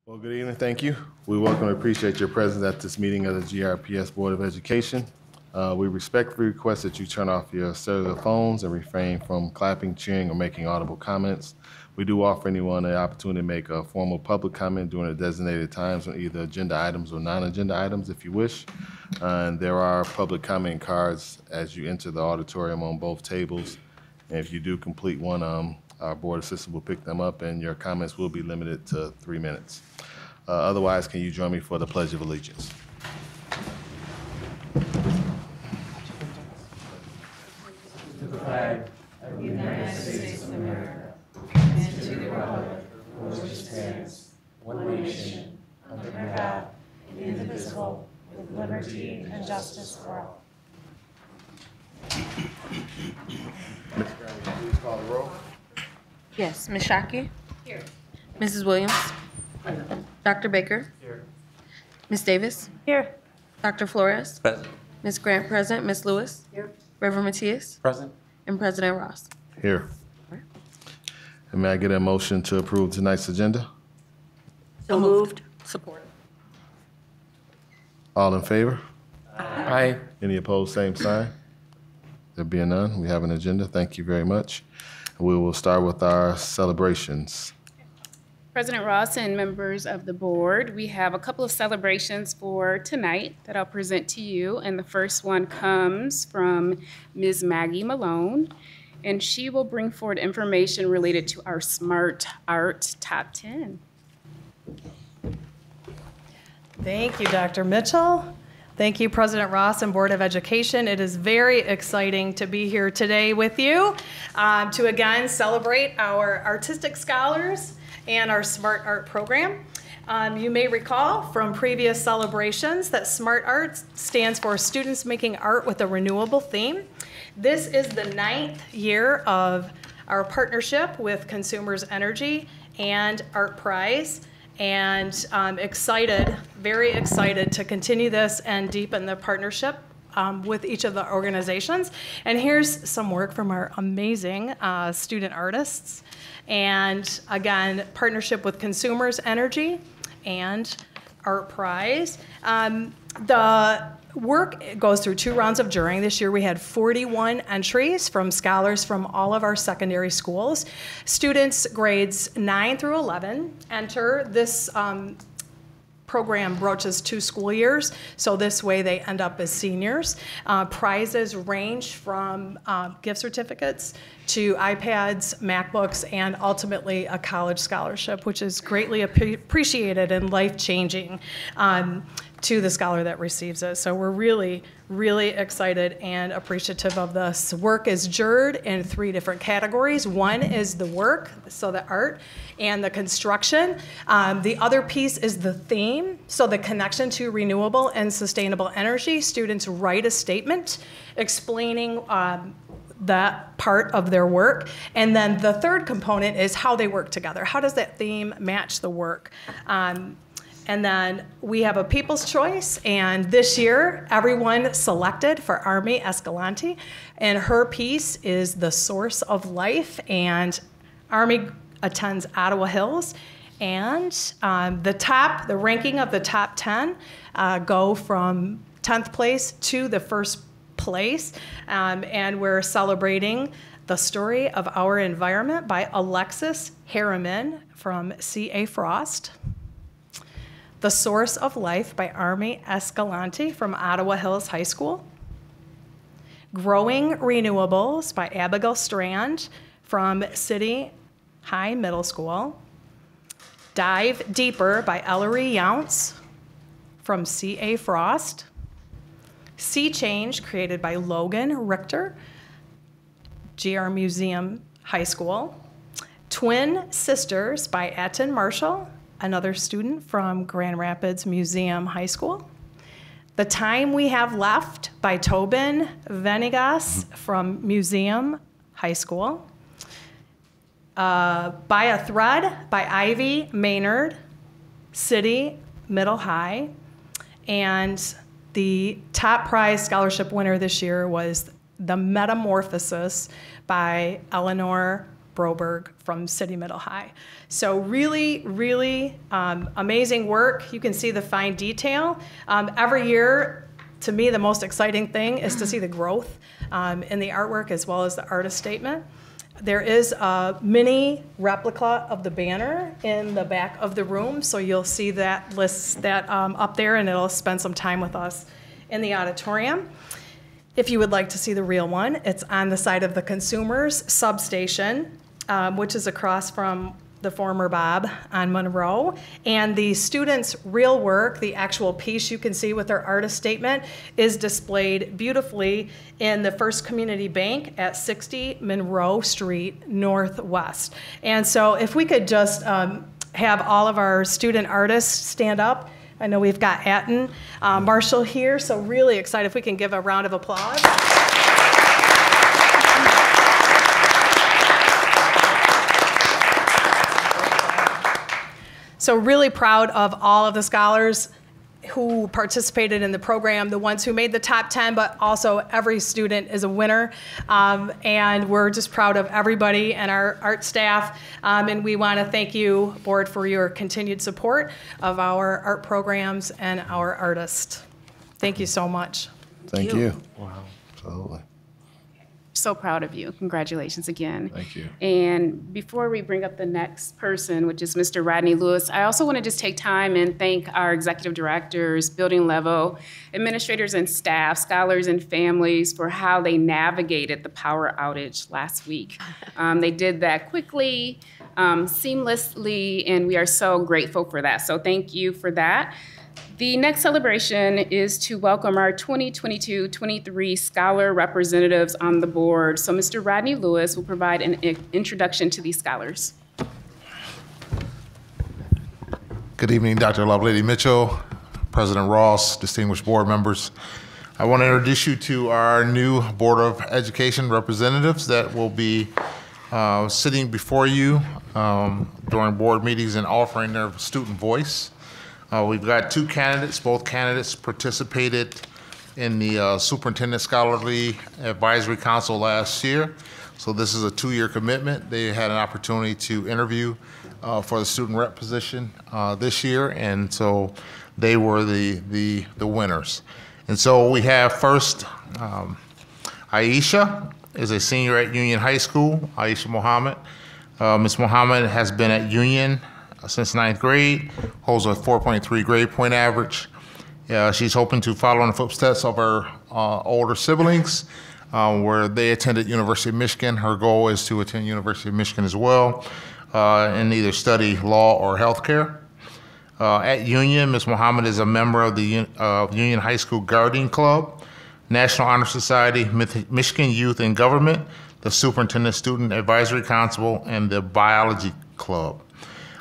Well, good evening. Thank you. We welcome and appreciate your presence at this meeting of the GRPS Board of Education. We respectfully request that you turn off your cellular phones and refrain from clapping, cheering, or making audible comments. We do offer anyone the opportunity to make a formal public comment during the designated times on either agenda items or non-agenda items if you wish. And there are public comment cards as you enter the auditorium on both tables. And if you do complete one, our board assistant will pick them up and your comments will be limited to 3 minutes. Otherwise, can you join me for the Pledge of Allegiance? To the flag of the United States of America and to the republic for which it stands, one nation, under God, indivisible, with liberty and justice for all. Ms. Brown, will you please call the roll? Yes, Ms. Shockey? Here. Mrs. Williams? Dr. Baker? Here. Ms. Davis? Here. Dr. Flores? Present. Ms. Grant present, Ms. Lewis? Here. Reverend Matias? Present. And President Ross. Here. And may I get a motion to approve tonight's agenda? So moved. Support. All in favor? Aye. Any opposed, same sign? There being none, we have an agenda. Thank you very much. We will start with our celebrations. President Ross and members of the board, we have a couple of celebrations for tonight that I'll present to you. And the first one comes from Ms. Maggie Malone, and she will bring forward information related to our Smart Art Top 10. Thank you, Dr. Mitchell. Thank you, President Ross and Board of Education. It is very exciting to be here today with you to again celebrate our artistic scholars and our Smart Art program. You may recall from previous celebrations that Smart Art stands for Students Making Art with a Renewable Theme. This is the 9th year of our partnership with Consumers Energy and Art Prize. And I'm excited, very excited to continue this and deepen the partnership with each of the organizations. And here's some work from our amazing student artists. And again, partnership with Consumers Energy and Art Prize. The work goes through 2 rounds of jurying. This year we had 41 entries from scholars from all of our secondary schools. Students grades 9 through 11 enter. This program broaches 2 school years, so this way they end up as seniors. Prizes range from gift certificates to iPads, MacBooks, and ultimately a college scholarship, which is greatly appreciated and life-changing to the scholar that receives it. So we're really, really excited and appreciative of this. Work is juried in 3 different categories. One is the work, so the art, and the construction. The other piece is the theme, so the connection to renewable and sustainable energy. Students write a statement explaining that part of their work. And then the third component is how they work together. How does that theme match the work? And then we have a People's Choice, and this year, everyone selected for Army Escalante, and her piece is The Source of Life, and Army attends Ottawa Hills, and the ranking of the top 10 go from 10th place to the first place, and we're celebrating The Story of Our Environment by Alexis Harriman from C.A. Frost. The Source of Life by Army Escalante from Ottawa Hills High School. Growing Renewables by Abigail Strand from City High Middle School. Dive Deeper by Ellery Younts from C.A. Frost. Sea Change, created by Logan Richter, GR Museum High School. Twin Sisters by Etten Marshall, another student from Grand Rapids Museum High School. The Time We Have Left by Tobin Venegas from Museum High School. By a Thread by Ivy Maynard, City Middle High. And the top prize scholarship winner this year was The Metamorphosis by Eleanor Broberg from City Middle High. So really, really amazing work. You can see the fine detail. Every year, to me, the most exciting thing is to see the growth in the artwork as well as the artist statement. There is a mini replica of the banner in the back of the room, so you'll see that list that up there, and it'll spend some time with us in the auditorium. If you would like to see the real one, it's on the side of the Consumers Substation, which is across from the former Bob on Monroe. And the students' real work, the actual piece you can see with their artist statement, is displayed beautifully in the First Community Bank at 60 Monroe Street Northwest. And so if we could just have all of our student artists stand up. I know we've got Atten Marshall here, so really excited if we can give a round of applause. So really proud of all of the scholars who participated in the program, the ones who made the top 10, but also every student is a winner. And we're just proud of everybody and our art staff. And we want to thank you, board, for your continued support of our art programs and our artists. Thank you so much. Thank you. Wow. Absolutely. So proud of you. Congratulations again. Thank you. And before we bring up the next person, which is Mr. Rodney Lewis, I also want to just take time and thank our executive directors, building level administrators and staff, scholars and families for how they navigated the power outage last week. They did that quickly, seamlessly, and we are so grateful for that. So thank you for that. The next celebration is to welcome our 2022-23 scholar representatives on the board. So Mr. Rodney Lewis will provide an introduction to these scholars. Good evening, Dr. Lovelady Mitchell, President Ross, distinguished board members. I want to introduce you to our new Board of Education representatives that will be sitting before you during board meetings and offering their student voice. We've got two candidates. Both candidates participated in the Superintendent Scholarly Advisory Council last year. So this is a 2-year commitment. They had an opportunity to interview for the student rep position this year, and so they were the winners. And so we have first Aisha is a senior at Union High School, Aisha Mohammed. Ms. Mohammed has been at Union since 9th grade, holds a 4.3 grade point average. She's hoping to follow in the footsteps of her older siblings, where they attended University of Michigan. Her goal is to attend University of Michigan as well, and either study law or healthcare. At Union, Ms. Mohammed is a member of the Union High School Guardian Club, National Honor Society, Michigan Youth in Government, the Superintendent Student Advisory Council, and the Biology Club.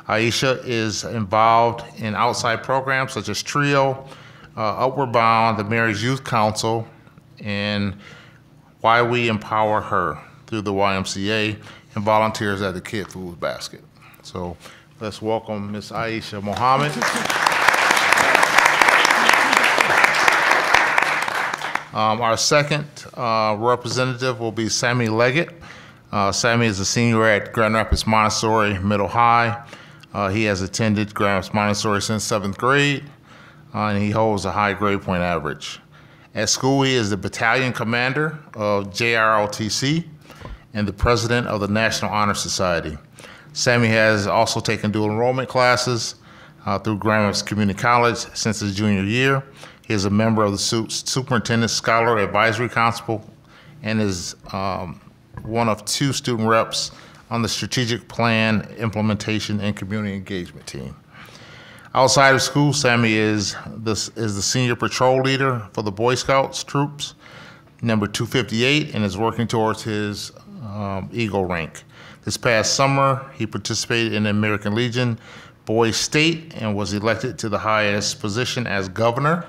Aisha is involved in outside programs such as TRIO, Upward Bound, the Mary's Youth Council, and Why We Empower Her through the YMCA, and volunteers at the Kid Food Basket. So let's welcome Ms. Aisha Mohammed. Our second representative will be Sammy Leggett. Sammy is a senior at Grand Rapids Montessori Middle High. He has attended Grand Rapids Montessori since 7th grade, and he holds a high grade point average. At school, he is the battalion commander of JROTC and the president of the National Honor Society. Sammy has also taken dual enrollment classes through Grand Rapids Community College since his junior year. He is a member of the Superintendent Scholar Advisory Council and is one of 2 student reps on the Strategic Plan Implementation and Community Engagement team. Outside of school, Sammy is the senior patrol leader for the Boy Scouts troops, number 258, and is working towards his Eagle rank. This past summer, he participated in the American Legion Boys State and was elected to the highest position as governor.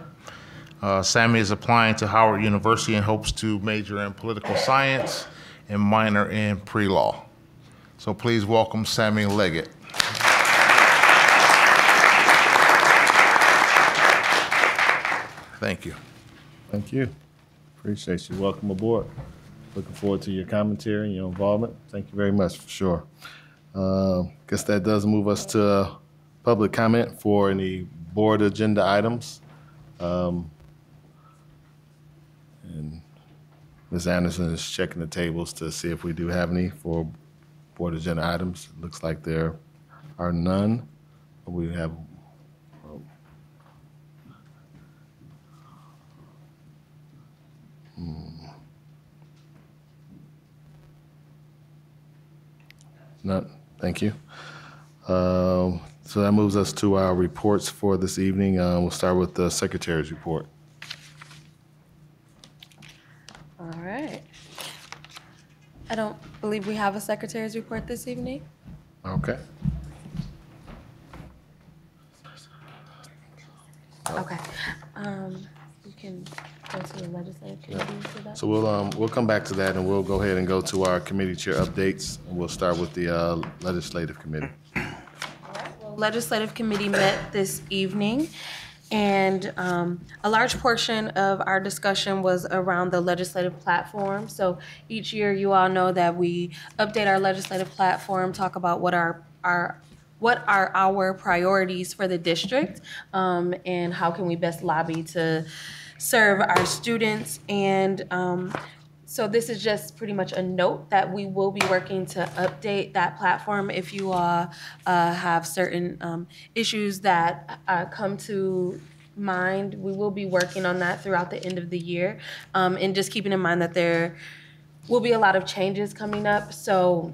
Sammy is applying to Howard University and hopes to major in political science and minor in pre-law. So please welcome Sammy Leggett. Thank you. Thank you. Appreciate you. Welcome aboard. Looking forward to your commentary and your involvement. Thank you very much, for sure. Guess that does move us to public comment for any board agenda items. And Ms. Anderson is checking the tables to see if we do have any for board agenda items. It looks like there are none. We have none. Thank you. So that moves us to our reports for this evening. We'll start with the secretary's report. All right. I don't believe we have a secretary's report this evening. Okay. Okay. You can go to the legislative committee for that. So we'll come back to that, and we'll go ahead and go to our committee chair updates, and we'll start with the legislative committee. Legislative committee met this evening, and a large portion of our discussion was around the legislative platform. So each year, you all know that we update our legislative platform, talk about what are our priorities for the district, and how can we best lobby to serve our students. And so this is just pretty much a note that we will be working to update that platform. If you all have certain issues that come to mind, we will be working on that throughout the end of the year. And just keeping in mind that there will be a lot of changes coming up, so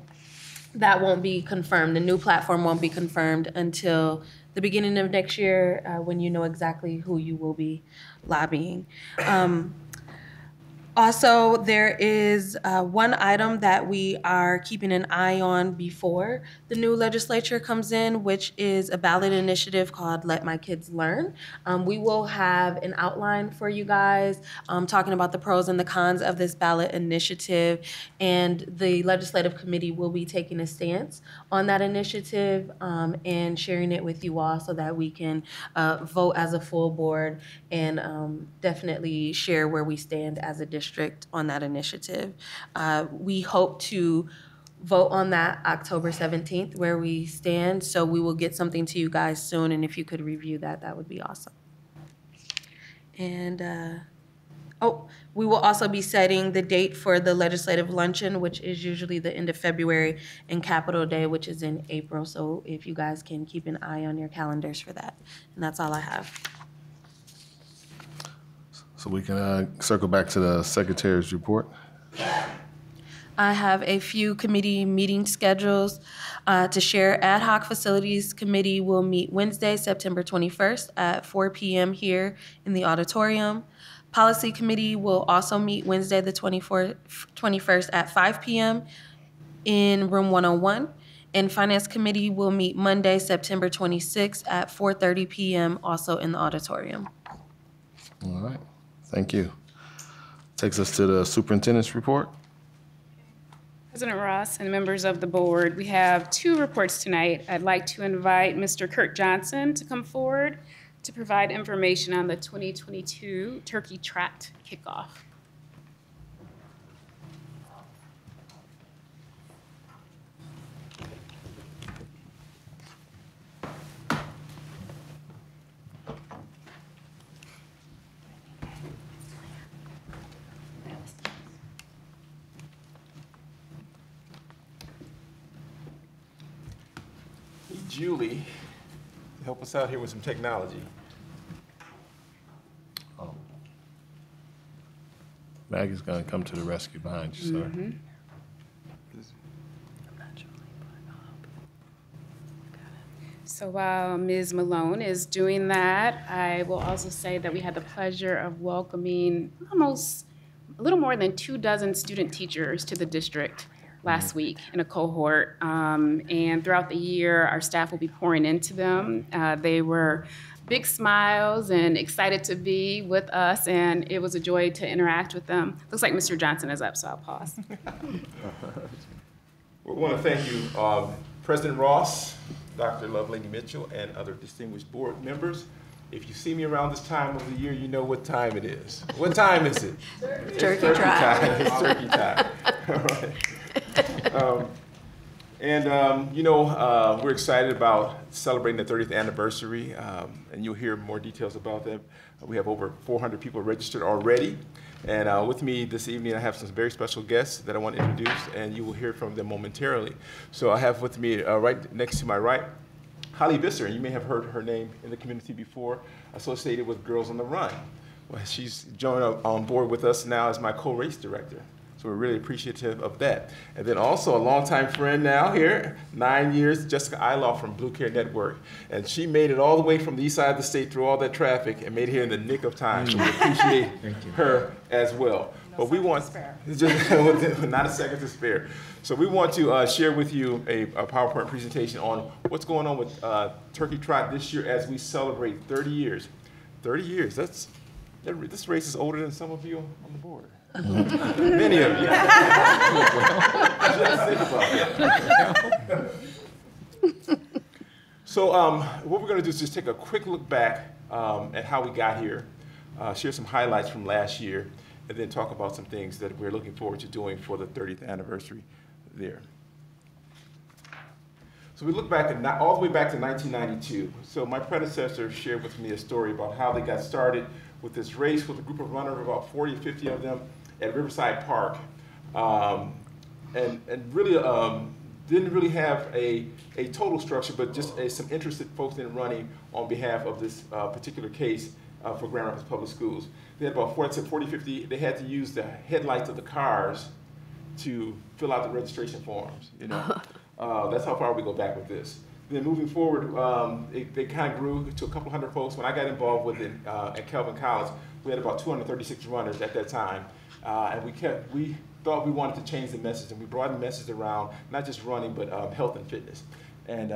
that won't be confirmed. The new platform won't be confirmed until the beginning of next year, when you know exactly who you will be lobbying. Also, there is one item that we are keeping an eye on before the new legislature comes in, which is a ballot initiative called Let My Kids Learn. We will have an outline for you guys talking about the pros and the cons of this ballot initiative, and the legislative committee will be taking a stance on that initiative and sharing it with you all so that we can vote as a full board and definitely share where we stand as a district on that initiative. We hope to vote on that October 17th, where we stand, so we will get something to you guys soon, and if you could review that, that would be awesome. And we will also be setting the date for the legislative luncheon, which is usually the end of February, and Capitol Day, which is in April, so if you guys can keep an eye on your calendars for that. And that's all I have. So we can circle back to the secretary's report. I have a few committee meeting schedules to share. Ad hoc Facilities Committee will meet Wednesday, September 21st at 4 p.m. here in the auditorium. Policy Committee will also meet Wednesday, the 21st at 5 p.m. in room 101. And Finance Committee will meet Monday, September 26th at 4:30 p.m. also in the auditorium. All right. Thank you. Takes us to the superintendent's report. President Ross and members of the board, we have two reports tonight. I'd like to invite Mr. Kurt Johnson to come forward to provide information on the 2022 Turkey Trot kickoff. Julie to help us out here with some technology. Maggie's going to come to the rescue behind you, sir. Mm-hmm. So while Ms. Malone is doing that, I will also say that we had the pleasure of welcoming almost a little more than 24 student teachers to the district last week in a cohort. And throughout the year, our staff will be pouring into them. They were big smiles and excited to be with us, and it was a joy to interact with them. Looks like Mr. Johnson is up, so I'll pause. We want to thank you, President Ross, Dr. Lovelady Mitchell, and other distinguished board members If you see me around this time of the year, you know what time it is. What time is it? It's Turkey time. It's turkey time. All right. We're excited about celebrating the 30th anniversary, and you'll hear more details about that. We have over 400 people registered already. And with me this evening, I have some very special guests that I want to introduce, and you will hear from them momentarily. So I have with me, right next to my right, Holly Visser, and you may have heard her name in the community before, associated with Girls on the Run. Well, she's joined on board with us now as my co-race director. So we're really appreciative of that. And then also a longtime friend now here, 9 years, Jessica Iloff from Blue Care Network. And she made it all the way from the east side of the state through all that traffic and made it here in the nick of time. So we appreciate her as well. But we want, not a second to spare. So we want to share with you a PowerPoint presentation on what's going on with Turkey Trot this year as we celebrate 30 years. 30 years, this race is older than some of you on the board. Many of you. Just think about that. So what we're going to do is just take a quick look back at how we got here, share some highlights from last year, and then talk about some things that we're looking forward to doing for the 30th anniversary there. So we look back all the way back to 1992. So my predecessor shared with me a story about how they got started with this race with a group of runners, about 40 or 50 of them at Riverside Park. And really didn't really have a total structure, but just some interested folks in running on behalf of this particular case for Grand Rapids Public Schools. They had about 40, 50, they had to use the headlights of the cars to fill out the registration forms, you know. That's how far we go back with this. Then moving forward, they kind of grew to a couple hundred folks. When I got involved with it at Calvin College, we had about 236 runners at that time. And we thought we wanted to change the message, and we brought the message around not just running, but health and fitness and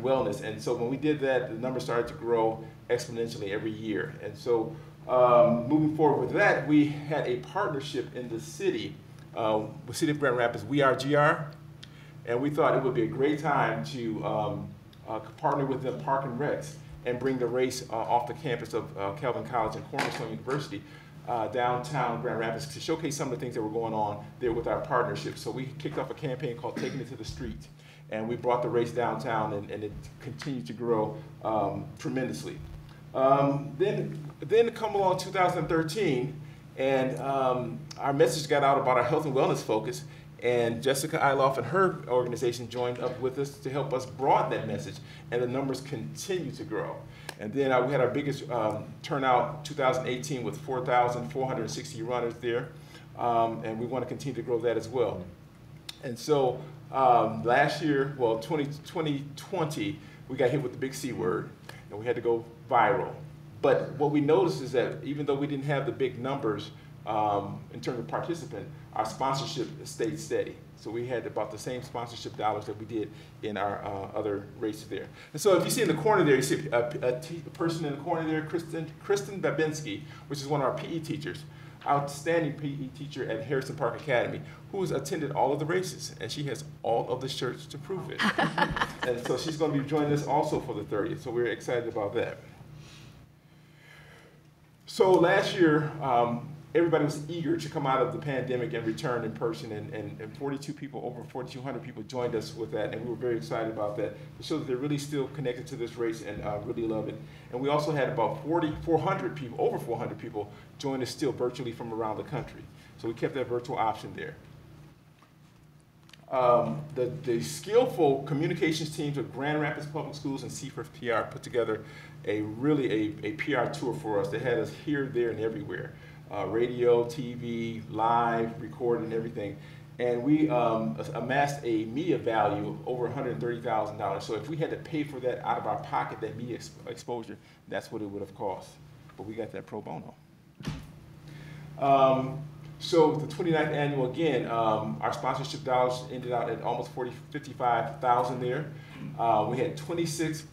wellness. And so when we did that, the numbers started to grow exponentially every year. And so moving forward with that, we had a partnership in the city, with City of Grand Rapids, We Are GR, and we thought it would be a great time to partner with them, Park and Recs, and bring the race off the campus of Calvin College and Cornerstone University downtown Grand Rapids to showcase some of the things that were going on there with our partnership. So we kicked off a campaign called Taking It to the Street, and we brought the race downtown, and it continued to grow tremendously. Then come along 2013, and our message got out about our health and wellness focus, and Jessica Iloff and her organization joined up with us to help us broaden that message, and the numbers continue to grow. And then we had our biggest turnout 2018 with 4,460 runners there, and we want to continue to grow that as well. And so last year, well, 2020, we got hit with the big C word, and we had to go viral. But what we noticed is that even though we didn't have the big numbers in terms of participant, our sponsorship stayed steady. So we had about the same sponsorship dollars that we did in our other races there. And so if you see in the corner there, you see a person in the corner there, Kristen Babinski, which is one of our PE teachers, outstanding PE teacher at Harrison Park Academy, who has attended all of the races, and she has all of the shirts to prove it. And so she's going to be joining us also for the 30th, so we're excited about that. So last year, everybody was eager to come out of the pandemic and return in person, and 42 people, over 4,200 people joined us with that, and we were very excited about that, to show that they're really still connected to this race and really love it. And we also had about 400 people, over 400 people, join us still virtually from around the country. So we kept that virtual option there. The skillful communications teams of Grand Rapids Public Schools and C4 PR put together a PR tour for us that had us here, there, and everywhere. Radio, TV, live, recording, everything. And we amassed a media value of over $130,000. So if we had to pay for that out of our pocket, that media exposure, that's what it would have cost. But we got that pro bono. So the 29th annual, again, our sponsorship dollars ended out at almost $55,000 there. We had 26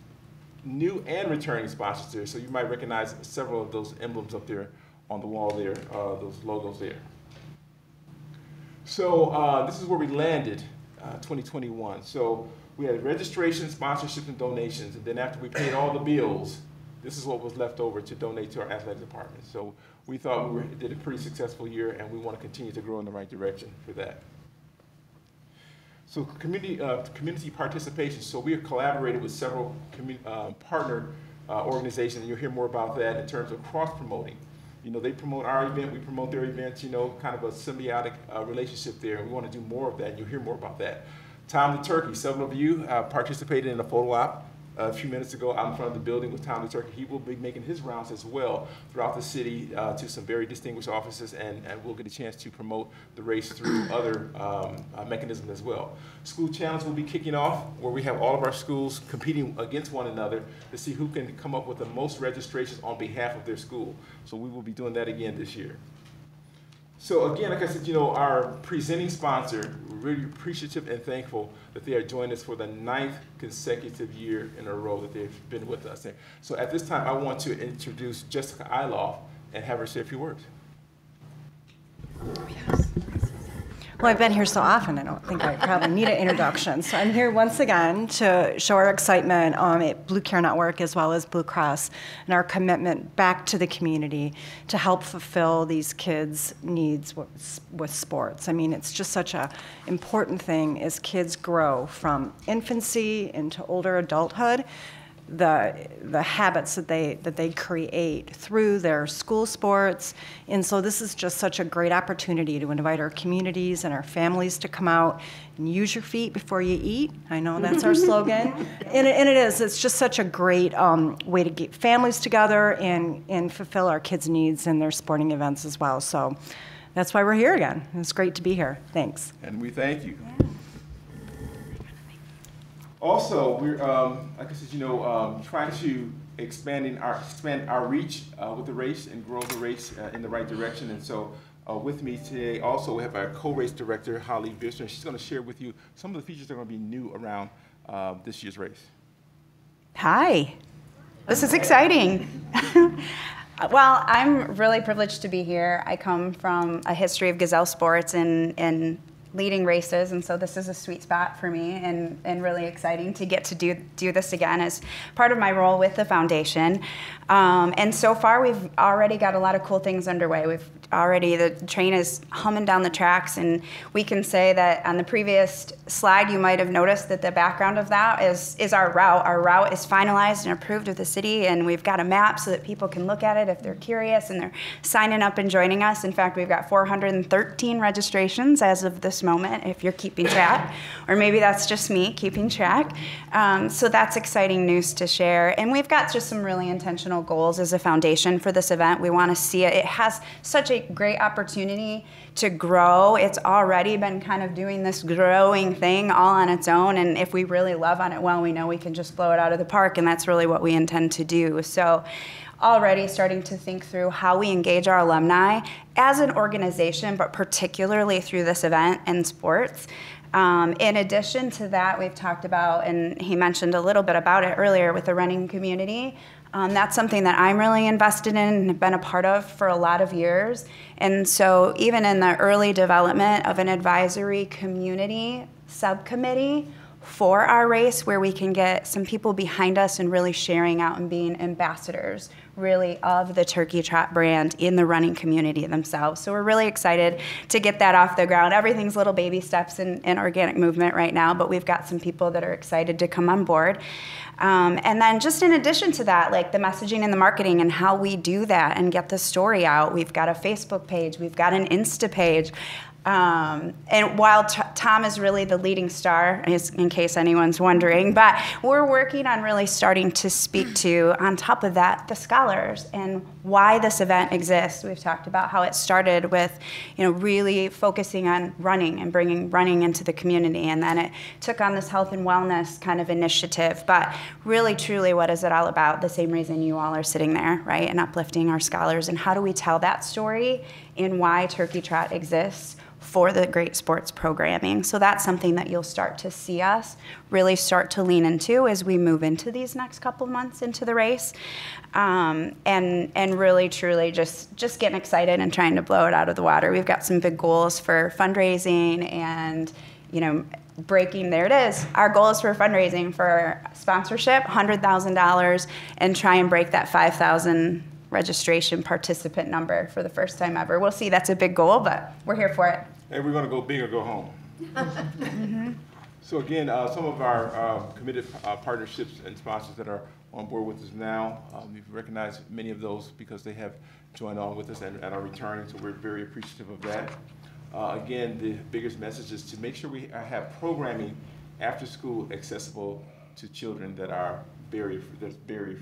new and returning sponsors there. So you might recognize several of those emblems up there on the wall there, those logos there. So this is where we landed 2021. So we had registration, sponsorships, and donations. And then after we paid all the bills, this is what was left over to donate to our athletic department. So we thought we did a pretty successful year, and we want to continue to grow in the right direction for that. So community participation. So we have collaborated with several partner organizations, and you'll hear more about that in terms of cross-promoting. You know, they promote our event, we promote their events, you know, kind of a symbiotic relationship there, and we want to do more of that, and you'll hear more about that. Tom the Turkey, several of you participated in a photo op a few minutes ago out in front of the building with Tom the Turkey. He will be making his rounds as well throughout the city to some very distinguished offices, and we'll get a chance to promote the race through other mechanisms as well. School Challenge will be kicking off, where we have all of our schools competing against one another to see who can come up with the most registrations on behalf of their school. So we will be doing that again this year. So again, like I said, you know, our presenting sponsor, we're really appreciative and thankful that they are joining us for the 9th consecutive year in a row that they've been with us. So at this time, I want to introduce Jessica Iloff and have her say a few words. Well, I've been here so often, I don't think I probably need an introduction. So I'm here once again to show our excitement at Blue Care Network as well as Blue Cross and our commitment back to the community to help fulfill these kids' needs with sports. I mean, it's just such an important thing as kids grow from infancy into older adulthood. The habits that they create through their school sports. And so this is just such a great opportunity to invite our communities and our families to come out and use your feet before you eat. I know that's our slogan. And it is. It's just such a great way to get families together and fulfill our kids' needs in their sporting events as well. So that's why we're here again. It's great to be here. Thanks. And we thank you. Also, we're, like I said, you know, trying to expand our reach with the race and grow the race in the right direction. And so with me today also we have our co-race director, Holly Visser, and she's going to share with you some of the features that are going to be new around this year's race. Hi, this is exciting. Well, I'm really privileged to be here. I come from a history of gazelle sports and leading races, and so this is a sweet spot for me, and really exciting to get to do this again as part of my role with the foundation. And so far we've already got a lot of cool things underway. The train is humming down the tracks, and we can say that on the previous slide you might have noticed that the background of that is our route. Our route is finalized and approved with the city, and we've got a map so that people can look at it if they're curious and they're signing up and joining us. In fact, we've got 413 registrations as of this moment, if you're keeping track, or maybe that's just me keeping track. So that's exciting news to share. And we've got just some really intentional goals as a foundation for this event. We want to see it. It has such a great opportunity to grow. It's already been kind of doing this growing thing all on its own, and if we really love on it well, we know we can just blow it out of the park, and that's really what we intend to do. So already starting to think through how we engage our alumni as an organization, but particularly through this event and sports. In addition to that, we've talked about, and he mentioned a little bit about it earlier with the running community. That's something that I'm really invested in and have been a part of for a lot of years. And so even in the early development of an advisory community subcommittee for our race, where we can get some people behind us and really sharing out and being ambassadors really of the Turkey Trot brand in the running community themselves. So we're really excited to get that off the ground. Everything's little baby steps in organic movement right now, but we've got some people that are excited to come on board. And then just in addition to that, like the messaging and the marketing and how we do that and get the story out, we've got a Facebook page, we've got an Insta page. And while Tom is really the leading star, in case anyone's wondering, but we're working on really starting to speak to, on top of that, the scholars and why this event exists. We've talked about how it started with, really focusing on running and bringing running into the community, and then it took on this health and wellness kind of initiative. But really, truly, what is it all about? The same reason you all are sitting there, right, and uplifting our scholars. And how do we tell that story and why Turkey Trot exists for the great sports programming? So that's something that you'll start to see us really start to lean into as we move into these next couple of months into the race, and really truly just getting excited and trying to blow it out of the water. We've got some big goals for fundraising and there it is. Our goal is for fundraising for sponsorship, $100,000, and try and break that 5,000 registration participant number for the first time ever. We'll see, that's a big goal, but we're here for it. And we're going to go big or go home. So again, some of our committed partnerships and sponsors that are on board with us now, we've recognized many of those because they have joined on with us and are returning, so we're very appreciative of that. Again, the biggest message is to make sure we have programming after school accessible to children that are barrier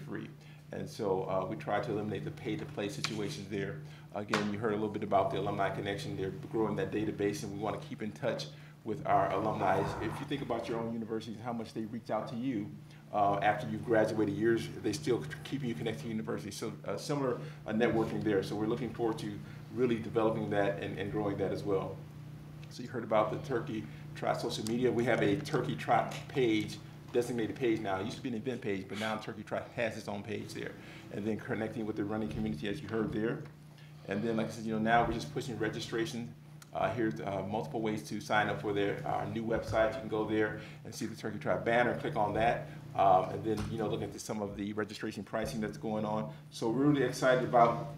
free. And so we try to eliminate the pay-to-play situations there. Again, you heard a little bit about the Alumni Connection. They're growing that database, and we want to keep in touch with our alumni. If you think about your own universities, how much they reach out to you after you graduated years, they still keep you connected to universities. So similar networking there. So we're looking forward to really developing that and growing that as well. So you heard about the Turkey Trot social media. We have a Turkey Trot page, designated page now. It used to be an event page, but now Turkey Trot has its own page there. And then connecting with the running community, as you heard there. And then, like I said, now we're just pushing registration. Here's multiple ways to sign up for our new website. You can go there and see the Turkey Trot banner, click on that, and then look at some of the registration pricing that's going on. So we're really excited about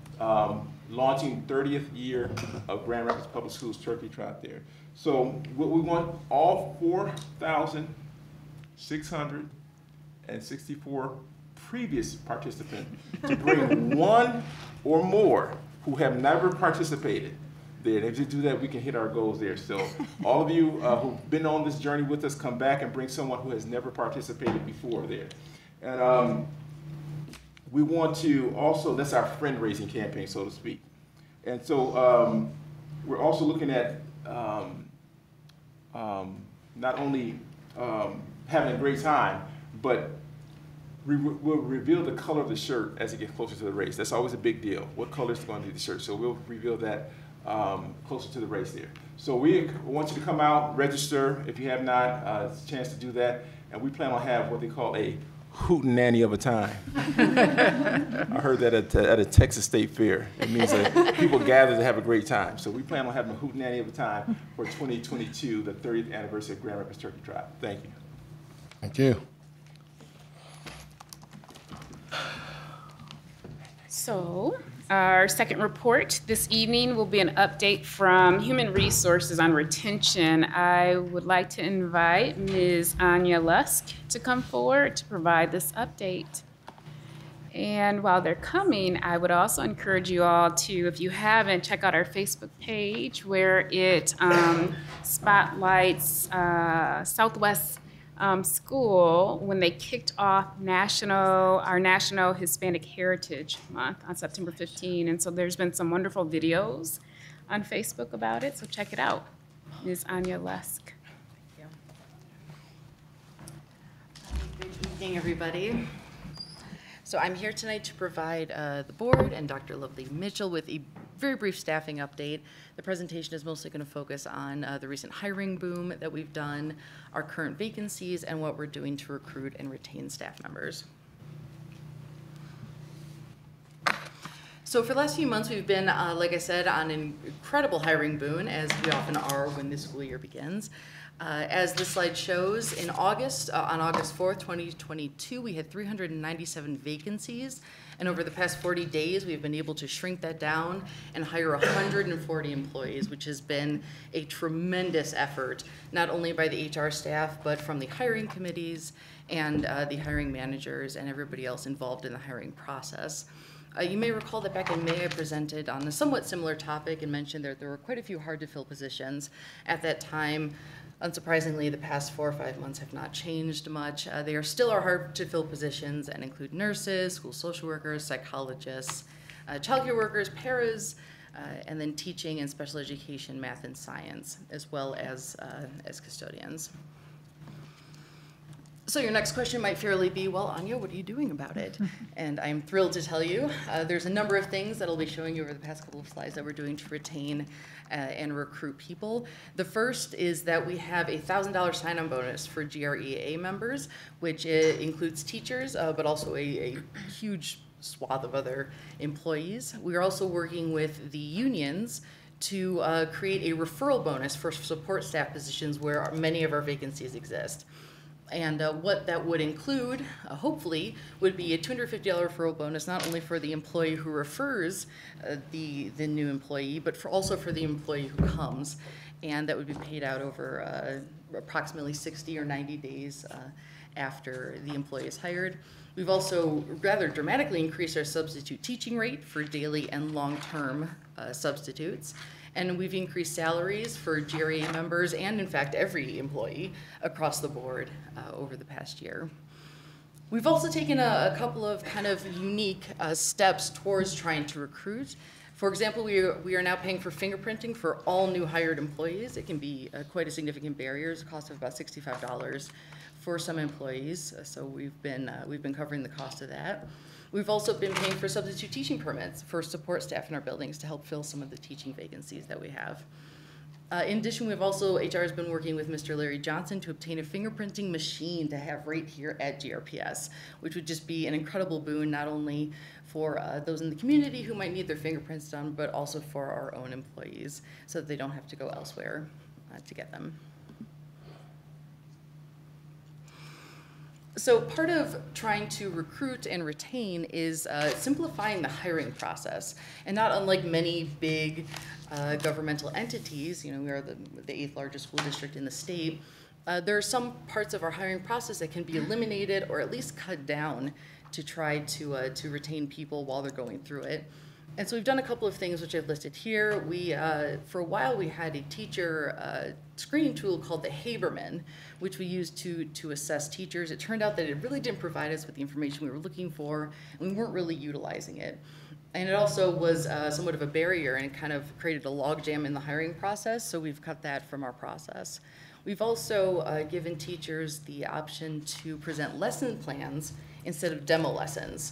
launching 30th year of Grand Rapids Public Schools Turkey Trot there. So what we want all 4,664 previous participants to bring one or more who have never participated there. And if you do that, we can hit our goals there. So all of you who've been on this journey with us, come back and bring someone who has never participated before there. And we want to also, that's our friend-raising campaign, so to speak. And so we're also looking at not only having a great time, but we'll reveal the color of the shirt as it gets closer to the race. That's always a big deal. What color is going to be the shirt? So we'll reveal that closer to the race there. So we want you to come out, register if you have not, a chance to do that. And we plan on have what they call a hootenanny of a time. I heard that at a Texas State Fair. It means that people gather to have a great time. So we plan on having a hootenanny of a time for 2022, the 30th anniversary of Grand Rapids Turkey Trot. Thank you. Thank you. So our second report this evening will be an update from Human Resources on retention. I would like to invite Ms. Anya Lusk to come forward to provide this update. And while they're coming, I would also encourage you all to, if you haven't, check out our Facebook page where it spotlights Southwest School when they kicked off our National Hispanic Heritage Month on September 15. And so there's been some wonderful videos on Facebook about it, so check it out. Ms. Anya Lusk. Good evening, everybody. So I'm here tonight to provide the board and Dr. Lovely Mitchell with a very brief staffing update. The presentation is mostly going to focus on the recent hiring boom that we've done, our current vacancies, and what we're doing to recruit and retain staff members. So for the last few months, we've been, like I said, on an incredible hiring boom, as we often are when the school year begins. As this slide shows, in August, on August 4th, 2022, we had 397 vacancies, and over the past 40 days, we've been able to shrink that down and hire 140 employees, which has been a tremendous effort, not only by the HR staff, but from the hiring committees and the hiring managers and everybody else involved in the hiring process. You may recall that back in May I presented on a somewhat similar topic and mentioned that there were quite a few hard-to-fill positions. At that time, unsurprisingly, the past 4 or 5 months have not changed much. They are still our hard-to-fill positions and include nurses, school social workers, psychologists, childcare workers, paras, and then teaching and special education, math and science, as well as custodians. So your next question might fairly be, well, Anya, what are you doing about it? And I'm thrilled to tell you there's a number of things that I'll be showing you over the past couple of slides that we're doing to retain and recruit people. The first is that we have a $1,000 sign-on bonus for GREA members, which includes teachers, but also a huge swath of other employees. We are also working with the unions to create a referral bonus for support staff positions where many of our vacancies exist. And what that would include, hopefully, would be a $250 referral bonus, not only for the employee who refers the new employee, but also for the employee who comes. And that would be paid out over approximately 60 or 90 days after the employee is hired. We've also rather dramatically increased our substitute teaching rate for daily and long-term substitutes. And we've increased salaries for GRE members and, in fact, every employee across the board over the past year. We've also taken a couple of kind of unique steps towards trying to recruit. For example, we are now paying for fingerprinting for all new hired employees. It can be quite a significant barrier. It's a cost of about $65 for some employees. So we've been covering the cost of that. We've also been paying for substitute teaching permits for support staff in our buildings to help fill some of the teaching vacancies that we have. In addition, HR has been working with Mr. Larry Johnson to obtain a fingerprinting machine to have right here at GRPS, which would just be an incredible boon, not only for those in the community who might need their fingerprints done, but also for our own employees, so that they don't have to go elsewhere to get them. So part of trying to recruit and retain is simplifying the hiring process. And not unlike many big governmental entities, we are the 8th largest school district in the state, there are some parts of our hiring process that can be eliminated or at least cut down to try to retain people while they're going through it. And so we've done a couple of things which I've listed here. For a while, we had a teacher screening tool called the Haberman, which we used to assess teachers. It turned out that it really didn't provide us with the information we were looking for, and we weren't really utilizing it. And it also was somewhat of a barrier, and it kind of created a logjam in the hiring process, so we've cut that from our process. We've also given teachers the option to present lesson plans instead of demo lessons.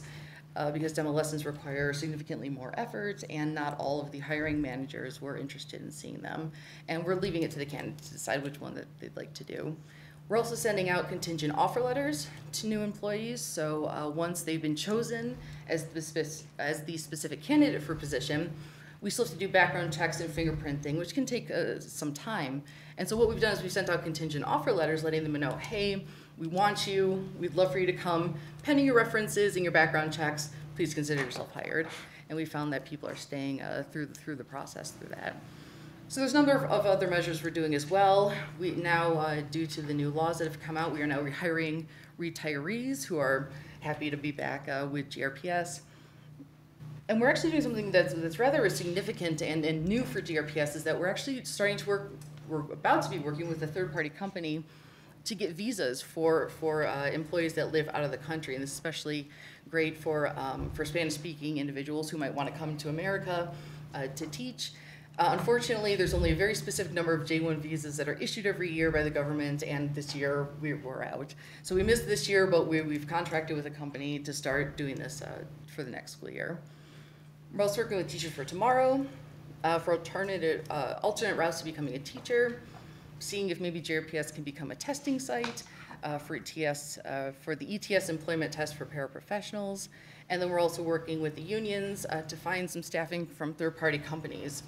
Because demo lessons require significantly more effort, and not all of the hiring managers were interested in seeing them. And we're leaving it to the candidates to decide which one that they'd like to do. We're also sending out contingent offer letters to new employees. So once they've been chosen as the specific candidate for position, we still have to do background checks and fingerprinting, which can take some time. And so what we've done is we've sent out contingent offer letters letting them know, hey, we want you, we'd love for you to come, pending your references and your background checks, please consider yourself hired. And we found that people are staying through the process through that. So there's a number of other measures we're doing as well. We now, due to the new laws that have come out, we are now rehiring retirees who are happy to be back with GRPS. And we're actually doing something that's rather significant and new for GRPS, is that we're actually starting to work, we're about to be working with a third-party company to get visas for employees that live out of the country, and this is especially great for Spanish-speaking individuals who might want to come to America to teach. Unfortunately, there's only a very specific number of J-1 visas that are issued every year by the government, and this year we're out. So we missed this year, but we've contracted with a company to start doing this for the next school year. We're also working with Teachers for Tomorrow for alternate routes to becoming a teacher, seeing if maybe GRPS can become a testing site for the ETS employment test for paraprofessionals. And then we're also working with the unions to find some staffing from third-party companies.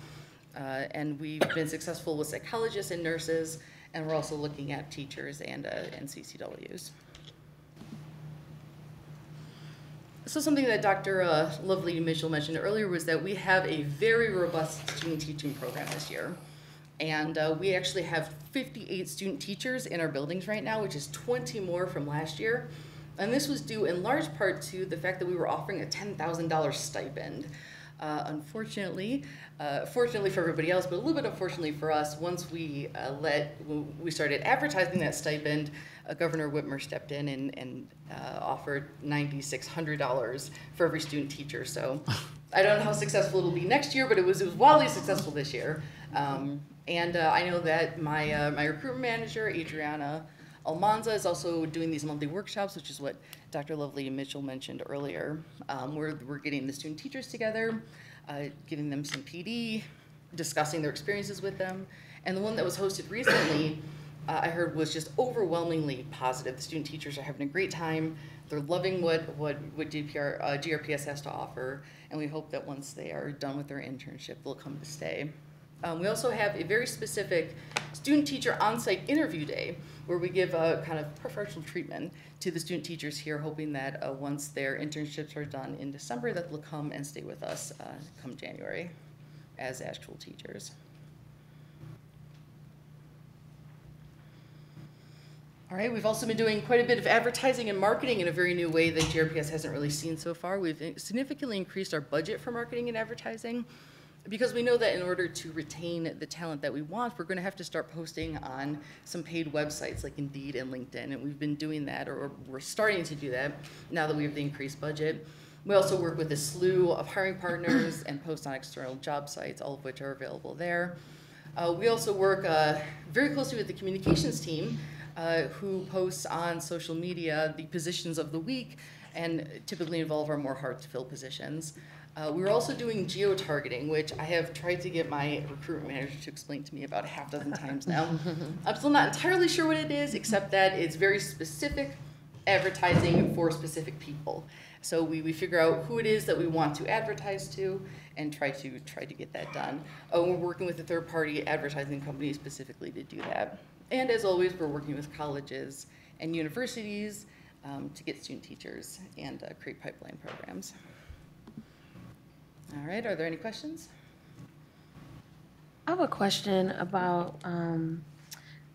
And we've been successful with psychologists and nurses, and we're also looking at teachers and CCWs. So something that Dr. Lovely Mitchell mentioned earlier was that we have a very robust student teaching program this year. And we actually have 58 student teachers in our buildings right now, which is 20 more from last year. And this was due in large part to the fact that we were offering a $10,000 stipend. Unfortunately, fortunately for everybody else, but a little bit unfortunately for us, once we started advertising that stipend, Governor Whitmer stepped in and offered $9,600 for every student teacher. So I don't know how successful it'll be next year, but it was wildly successful this year. And I know that my recruitment manager, Adriana Almanza, is also doing these monthly workshops, which is what Dr. Lovely and Mitchell mentioned earlier. We're getting the student teachers together, giving them some PD, discussing their experiences with them. And the one that was hosted recently, I heard was just overwhelmingly positive. The student teachers are having a great time. They're loving what GRPS has to offer. And we hope that once they are done with their internship, they'll come to stay. We also have a very specific student-teacher on-site interview day where we give a kind of preferential treatment to the student teachers here, hoping that once their internships are done in December, that they'll come and stay with us come January as actual teachers. All right, we've also been doing quite a bit of advertising and marketing in a very new way that GRPS hasn't really seen so far. We've significantly increased our budget for marketing and advertising because we know that in order to retain the talent that we want, we're going to have to start posting on some paid websites like Indeed and LinkedIn, and we've been doing that, or we're starting to do that now that we have the increased budget. We also work with a slew of hiring partners and post on external job sites, all of which are available there. We also work very closely with the communications team, who posts on social media the positions of the week and typically involve our more hard-to-fill positions. We're also doing geo-targeting, which I have tried to get my recruitment manager to explain to me about half a dozen times now. I'm still not entirely sure what it is, except that it's very specific advertising for specific people. So we figure out who it is that we want to advertise to and try to get that done. We're working with a third-party advertising company specifically to do that. And as always, we're working with colleges and universities to get student teachers and create pipeline programs. All right, are there any questions? I have a question about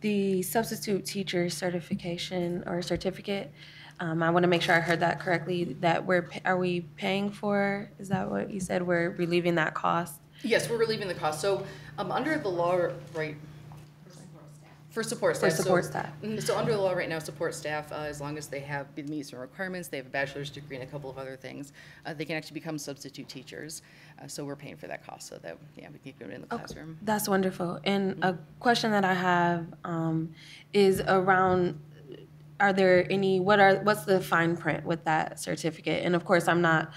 the substitute teacher certification or certificate. I want to make sure I heard that correctly, that are we paying for, is that what you said, we're relieving that cost? Yes, we're relieving the cost. So under the law, right? For support staff. For support staff. So under the law right now, support staff, as long as they have meet some requirements, they have a bachelor's degree and a couple of other things, they can actually become substitute teachers. So we're paying for that cost so that we can keep them in the classroom. That's wonderful. And a question that I have is around, are there any, what's the fine print with that certificate? And of course, I'm not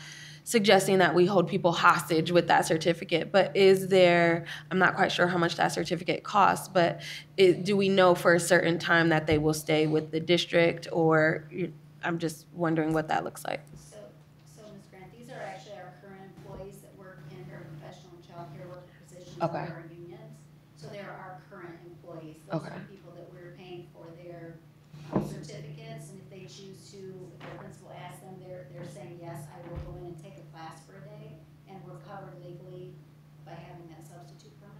suggesting that we hold people hostage with that certificate, but is there, I'm not quite sure how much that certificate costs, but do we know for a certain time that they will stay with the district, or I'm just wondering what that looks like. So Ms. Grant, these are actually our current employees that work in paraprofessional and child care worker positions in our unions. So they are our current employees. Those are the people that we're paying for their certificates, and if they choose to, if their principal asks them, they're saying, yes, I will go in and take a class for a day, and we're covered legally by having that substitute permit.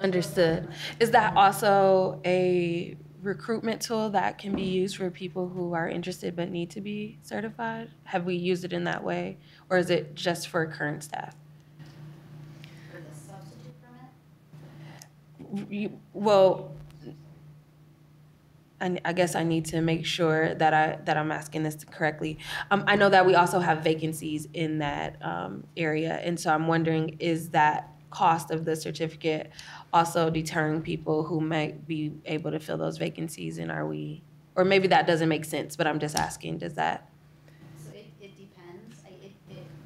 Understood. Is that also a recruitment tool that can be used for people who are interested but need to be certified? Have we used it in that way, or is it just for current staff? For the substitute permit? Well, I guess I need to make sure that I'm asking this correctly. I know that we also have vacancies in that area, and so I'm wondering, is that cost of the certificate also deterring people who might be able to fill those vacancies, and are we, or maybe that doesn't make sense, but I'm just asking, does that? So it depends.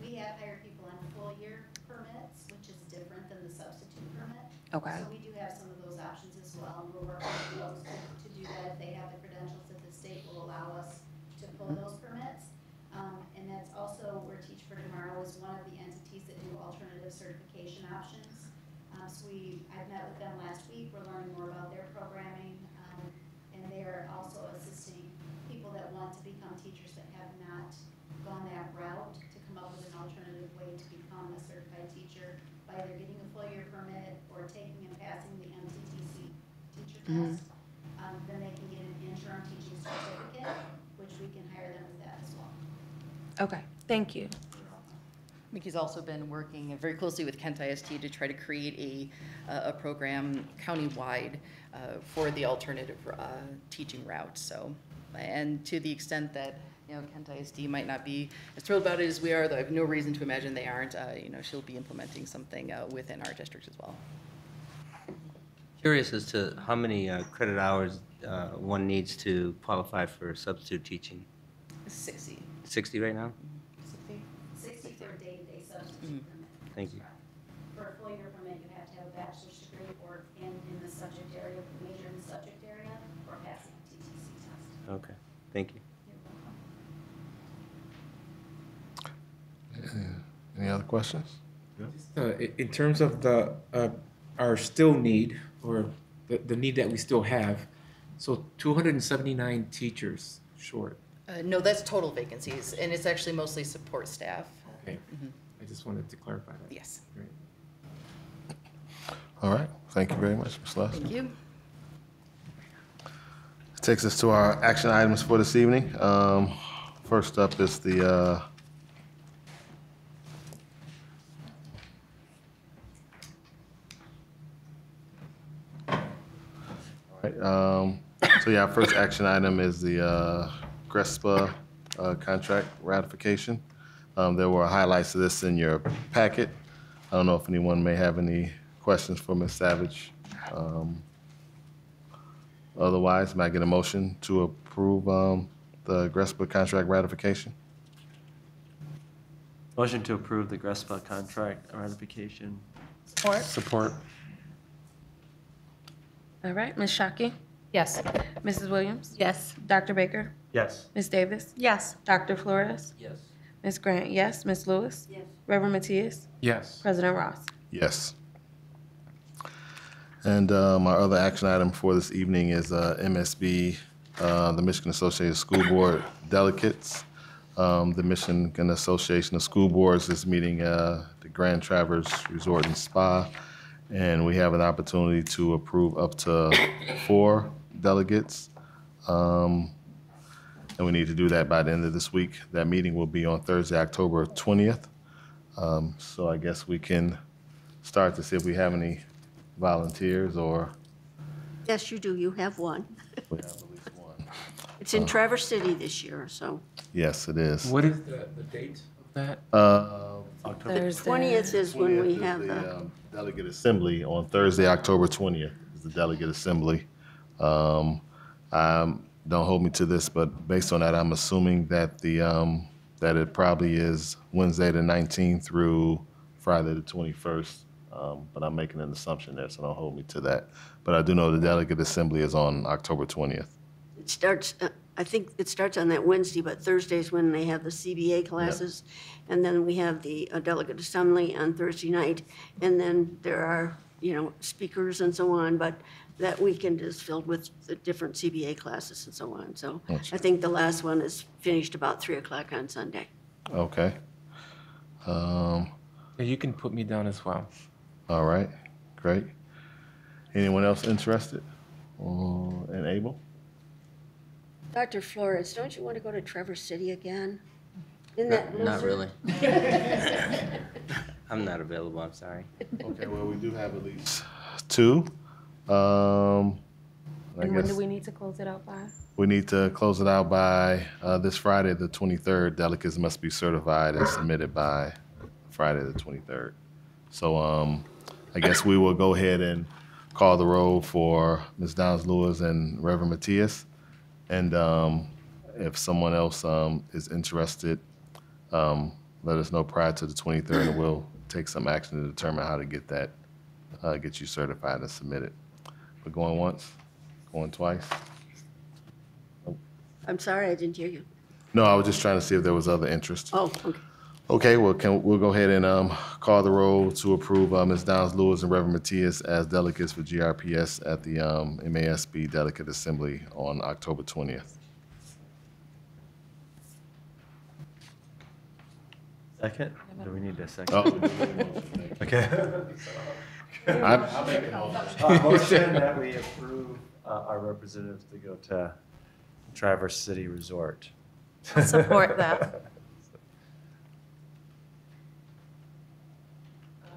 We have hired people on full year permits, which is different than the substitute permit. Okay. So we do have some of those options as well, and we're working with those to do that. If they have the credentials that the state will allow us to pull those permits. And that's also where Teach for Tomorrow is one of the entities that do alternative certification options. I've met with them last week. We're learning more about their programming, and they are also assisting people that want to become teachers that have not gone that route to come up with an alternative way to become a certified teacher by either getting a full year permit or taking and passing the MTTC teacher test. Then they can get an interim teaching certificate, which we can hire them with that as well. Okay, thank you. Mickey's also been working very closely with Kent ISD to try to create a program countywide for the alternative teaching route. So, and to the extent that Kent ISD might not be as thrilled about it as we are, though I have no reason to imagine they aren't. She'll be implementing something within our district as well. Curious as to how many credit hours one needs to qualify for substitute teaching. 60. 60 right now? 60 for a day-to-day substitute permit. Thank you. For a full year permit, you have to have a bachelor's degree or in the subject area, major in the subject area, or passing a TTC test. Okay, thank you. Any other questions? In terms of the our still need, or the need that we still have. So 279 teachers short. No, that's total vacancies, and it's actually mostly support staff. Okay. I just wanted to clarify that. Yes. Great. All right, thank you very much, Ms. Lester. Thank you. Takes us to our action items for this evening. First up is the so yeah, our first action item is the GRPS contract ratification. There were highlights of this in your packet. I don't know if anyone may have any questions for Ms. Savage. Otherwise, may I get a motion to approve the GRPS contract ratification? Motion to approve the GRPS contract ratification. Support? Support. All right, Ms. Shockey, Yes. Mrs. Williams, Yes. Dr. Baker, Yes. Ms. Davis, Yes. Dr. Flores, Yes. Ms. Grant, yes, Ms. Lewis, Yes. Reverend Matthias, Yes. President Ross. Yes. And my other action item for this evening is MSB, the Michigan Association of School Board Delegates. The Michigan Association of School Boards is meeting the Grand Traverse Resort and Spa, and we have an opportunity to approve up to 4 delegates. And we need to do that by the end of this week. That meeting will be on Thursday, October 20th. So I guess we can start to see if we have any volunteers, or Yes, you do. You have one. we have at least one. It's in Traverse City this year, so. Yes, it is. What is the date of that? Thursday. 20th is when we 20th have is the, delegate assembly on Thursday, October 20th is the delegate assembly. Don't hold me to this, but based on that, I'm assuming that that it probably is Wednesday the 19th through Friday the 21st. But I'm making an assumption there, so don't hold me to that. But I do know the delegate assembly is on October 20th. it starts, I think it starts on that Wednesday, but Thursday's when they have the CBA classes. And then we have the delegate assembly on Thursday night. And then there are, speakers and so on, but that weekend is filled with the different CBA classes and so on. So Gotcha. I think the last one is finished about 3 o'clock on Sunday. Okay. Yeah, you can put me down as well. All right, great. Anyone else interested and able? Dr. Flores, don't you want to go to Traverse City again? Isn't that Not blizzard? really. I'm not available, I'm sorry. Okay, well, we do have at least 2. I And when guess do we need to close it out by? we need to close it out by this Friday, the 23rd. Delegates must be certified and submitted by Friday, the 23rd. So I guess we will go ahead and call the roll for Ms. Downs-Lewis and Reverend Matthias. And if someone else is interested, let us know prior to the 23rd, and we'll take some action to determine how to get that, get you certified and submitted. We're going once, going twice? I'm sorry, I didn't hear you. No, I was just trying to see if there was other interest. Oh, okay. Okay, well, we'll go ahead and call the roll to approve Ms. Downs-Lewis and Reverend Matthias as delegates for GRPS at the MASB Delegate Assembly on October 20th. Second? Do we need a second? Oh, Okay. I'll make it Motion that we approve our representatives to go to Traverse City Resort. Support that.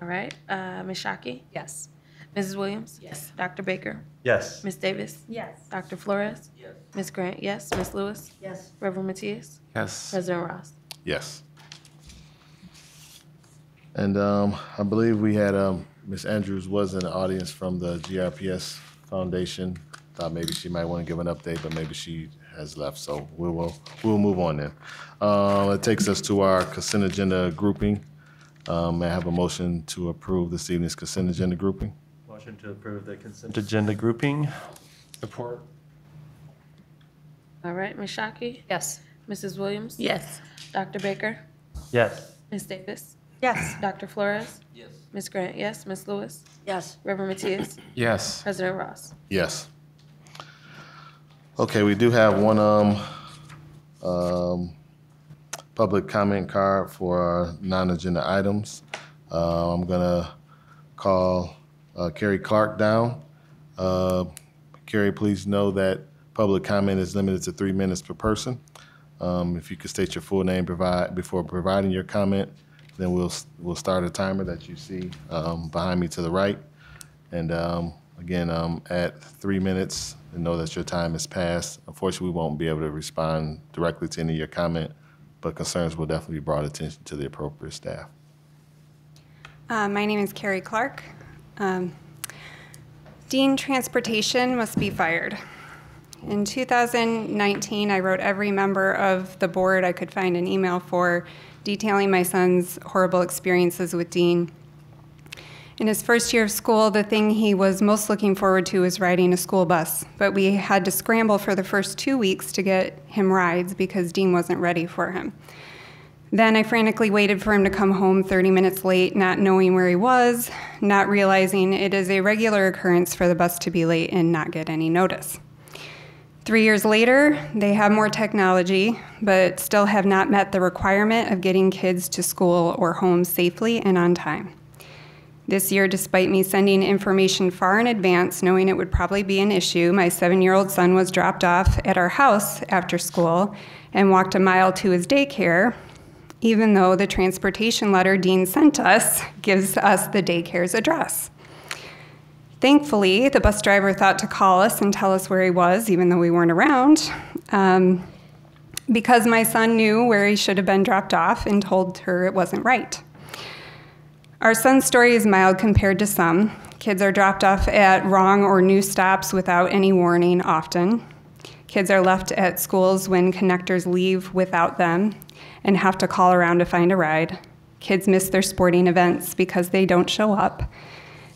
All right, Ms. Shockey, Yes. Mrs. Williams? Yes. Dr. Baker? Yes. Ms. Davis? Yes. Dr. Flores? Yes. Ms. Grant, yes. Ms. Lewis? Yes. Reverend Matthias? Yes. President Ross? Yes. And I believe we had Ms. Andrews was in the audience from the GRPS Foundation. Thought maybe she might want to give an update, but maybe she has left, so we'll move on then. It takes us to our consent agenda grouping. May I have a motion to approve this evening's consent agenda grouping? Motion to approve the consent agenda grouping. Support. All right, Ms. Shockey? Yes. Mrs. Williams? Yes. Dr. Baker? Yes. Ms. Davis? Yes. Dr. Flores? Yes. Ms. Grant, yes. Ms. Lewis? Yes. Reverend Matias? Yes. President Ross? Yes. Okay, we do have one public comment card for our non-agenda items. I'm gonna call Carrie Clark down. Carrie, please know that public comment is limited to 3 minutes per person. If you could state your full name before providing your comment, then we'll start a timer that you see behind me to the right. And again, at 3 minutes, and know that your time has passed. Unfortunately, we won't be able to respond directly to any of your comment, but concerns will definitely be brought attention to the appropriate staff. My name is Carrie Clark. Dean Transportation must be fired. In 2019, I wrote every member of the board I could find an email for, detailing my son's horrible experiences with Dean. In his first year of school, the thing he was most looking forward to was riding a school bus, but we had to scramble for the first 2 weeks to get him rides because Dean wasn't ready for him. Then I frantically waited for him to come home 30 minutes late, not knowing where he was, not realizing it is a regular occurrence for the bus to be late and not get any notice. 3 years later, they have more technology, but still have not met the requirement of getting kids to school or home safely and on time. This year, despite me sending information far in advance, knowing it would probably be an issue, my 7-year-old son was dropped off at our house after school and walked a mile to his daycare, even though the transportation letter Dean sent us gives us the daycare's address. Thankfully, the bus driver thought to call us and tell us where he was, even though we weren't around, because my son knew where he should have been dropped off and told her it wasn't right. Our son's story is mild compared to some. Kids are dropped off at wrong or new stops without any warning often. Kids are left at schools when connectors leave without them and have to call around to find a ride. Kids miss their sporting events because they don't show up.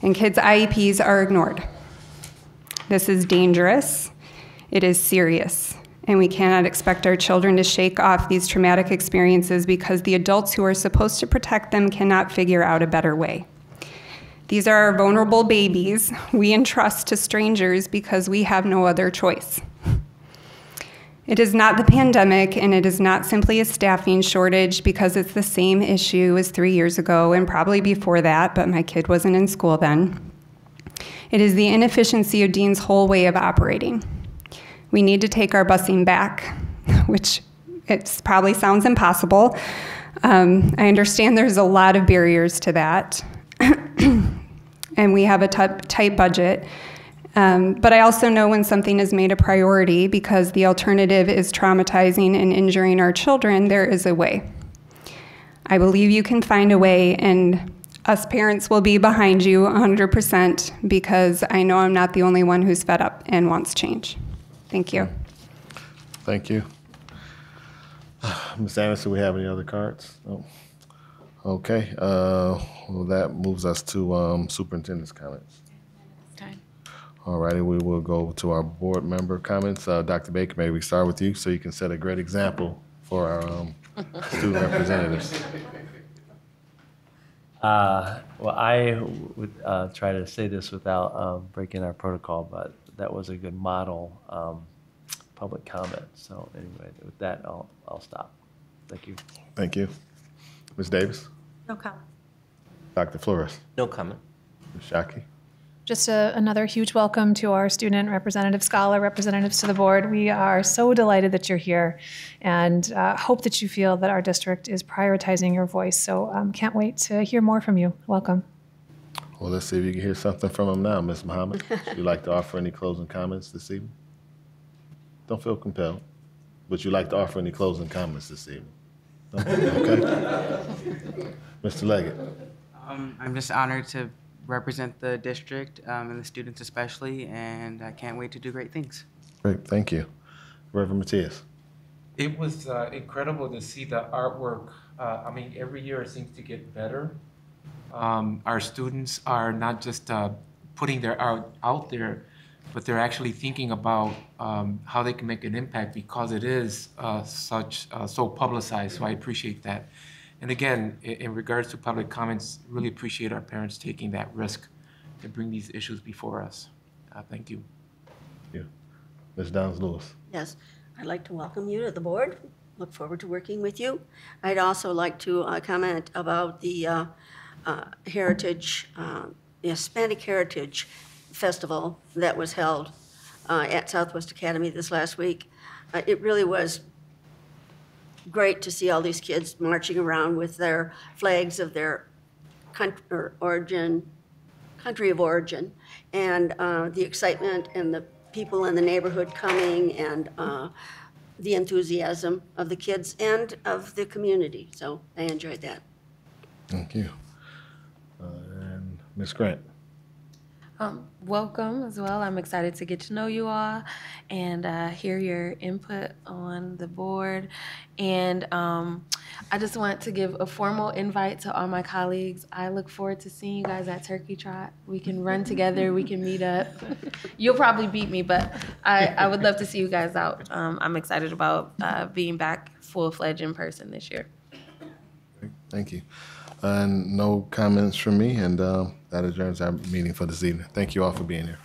And kids' IEPs are ignored. This is dangerous. It is serious. And we cannot expect our children to shake off these traumatic experiences because the adults who are supposed to protect them cannot figure out a better way. These are our vulnerable babies we entrust to strangers because we have no other choice. It is not the pandemic, and it is not simply a staffing shortage because it's the same issue as 3 years ago and probably before that, but my kid wasn't in school then. It is the inefficiency of Dean's whole way of operating. We need to take our busing back, which it probably sounds impossible. I understand there's a lot of barriers to that, and we have a tight budget. But I also know when something is made a priority because the alternative is traumatizing and injuring our children, there is a way. I believe you can find a way, and us parents will be behind you 100% because I know I'm not the only one who's fed up and wants change. Thank you. Thank you. Ms. Anderson, we have any other cards? No. Okay. Well, that moves us to superintendent's comments. All righty, we will go to our board member comments. Dr. Baker, may we start with you so you can set a great example for our student representatives. Well, I would try to say this without breaking our protocol, but that was a good model public comment. So anyway, with that, I'll stop. Thank you. Thank you. Ms. Davis? No comment. Dr. Flores? No comment. Ms. Shockey? Just another huge welcome to our student representative, scholar representatives to the board. We are so delighted that you're here and hope that you feel that our district is prioritizing your voice. So can't wait to hear more from you. Welcome. Well, let's see if you can hear something from him now, Ms. Muhammad. Would you like to offer any closing comments this evening? Don't feel compelled, but you like to offer any closing comments this evening? No? Okay. Mr. Leggett. I'm just honored to represent the district and the students especially, and I can't wait to do great things. Great, thank you. Reverend Matias. It was incredible to see the artwork. I mean, every year it seems to get better. Our students are not just putting their art out there, but they're actually thinking about how they can make an impact because it is so publicized, so I appreciate that. And again, in regards to public comments, really appreciate our parents taking that risk to bring these issues before us. Thank you. Yeah. Ms. Downs-Lewis. Yes, I'd like to welcome you to the board. Look forward to working with you. I'd also like to comment about the Hispanic Heritage Festival that was held at Southwest Academy this last week. It really was great to see all these kids marching around with their flags of their country of origin, and the excitement and the people in the neighborhood coming, and the enthusiasm of the kids and of the community. So I enjoyed that. Thank you. And Ms. Grant. Welcome as well. I'm excited to get to know you all and hear your input on the board. And I just want to give a formal invite to all my colleagues. I look forward to seeing you guys at Turkey Trot. We can run together, we can meet up. You'll probably beat me, but I would love to see you guys out. I'm excited about being back full-fledged in person this year. Thank you. No comments from me, and that adjourns our meeting for this evening. Thank you all for being here.